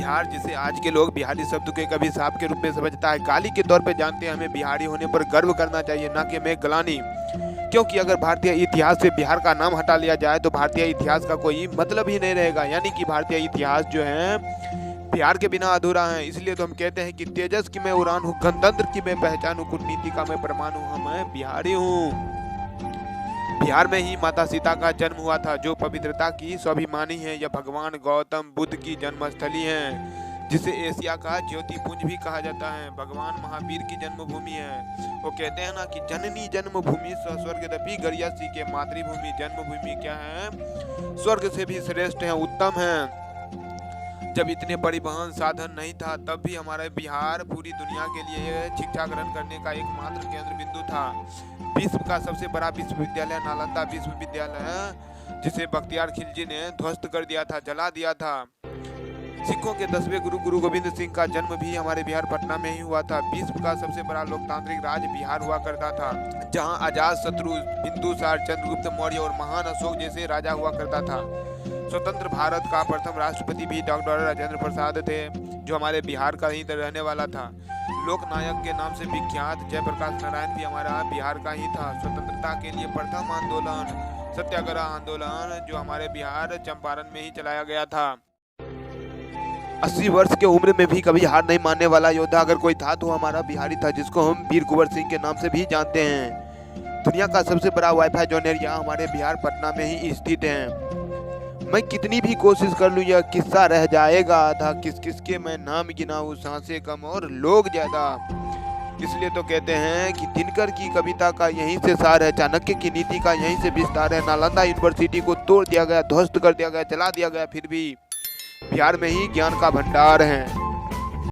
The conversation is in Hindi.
बिहार, जिसे आज के लोग बिहारी शब्द के कभी साफ के रूप में समझता है, गाली के तौर पे जानते हैं। हमें बिहारी होने पर गर्व करना चाहिए, ना कि में गलानी। क्योंकि अगर भारतीय इतिहास से बिहार का नाम हटा लिया जाए तो भारतीय इतिहास का कोई मतलब ही नहीं रहेगा। यानी कि भारतीय इतिहास जो है बिहार के बिना अधूरा है। इसलिए तो हम कहते हैं कि तेजस की मैं उड़ान हूँ, गणतंत्र की मैं पहचान हूँ, कूटनीति का मैं प्रमाण हूँ, मैं बिहारी हूँ। बिहार में ही माता सीता का जन्म हुआ था, जो पवित्रता की स्वाभिमानी है। यह भगवान गौतम बुद्ध की जन्मस्थली है, जिसे एशिया का ज्योतिपुंज भी कहा जाता है। भगवान महावीर की जन्मभूमि है। वो कहते हैं ना कि जननी जन्मभूमि स्वर्गदपि गरियसी, के मातृभूमि जन्मभूमि क्या है, स्वर्ग से भी श्रेष्ठ है, उत्तम है। जब इतने परिवहन साधन नहीं था, तब भी हमारा बिहार पूरी दुनिया के लिए शिक्षा ग्रहण करने का एकमात्र केंद्र बिंदु था। विश्व का सबसे बड़ा विश्वविद्यालय नालंदा विश्वविद्यालय, जिसे बख्तियार खिलजी ने ध्वस्त कर दिया था, जला दिया था। सिखों के 10वें गुरु गुरु गोविंद सिंह का जन्म भी हमारे बिहार पटना में ही हुआ था। विश्व का सबसे बड़ा लोकतांत्रिक राज्य बिहार हुआ करता था, जहां अजात शत्रु, बिंदुसार, चंद्रगुप्त मौर्य और महान अशोक जैसे राजा हुआ करता था। स्वतंत्र भारत का प्रथम राष्ट्रपति भी डॉक्टर राजेंद्र प्रसाद थे, जो हमारे बिहार का ही रहने वाला था। लोकनायक के नाम से विख्यात जयप्रकाश नारायण भी हमारा बिहार का ही था। स्वतंत्रता के लिए प्रथम आंदोलन सत्याग्रह आंदोलन, जो हमारे बिहार चंपारण में ही चलाया गया था। 80 वर्ष की उम्र में भी कभी हार नहीं मानने वाला योद्धा अगर कोई था तो हमारा बिहारी था, जिसको हम वीर कुंवर सिंह के नाम से भी जानते हैं। दुनिया का सबसे बड़ा वाईफाई जोन एरिया हमारे बिहार पटना में ही स्थित है। मैं कितनी भी कोशिश कर लूँ, यह किस्सा रह जाएगा आधा। किस किस के मैं नाम गिनाऊं, सांसें कम और लोग ज्यादा। इसलिए तो कहते हैं कि दिनकर की कविता का यहीं से सार है, चाणक्य की नीति का यहीं से विस्तार है। नालंदा यूनिवर्सिटी को तोड़ दिया गया, ध्वस्त कर दिया गया, जला दिया गया, फिर भी बिहार में ही ज्ञान का भंडार है।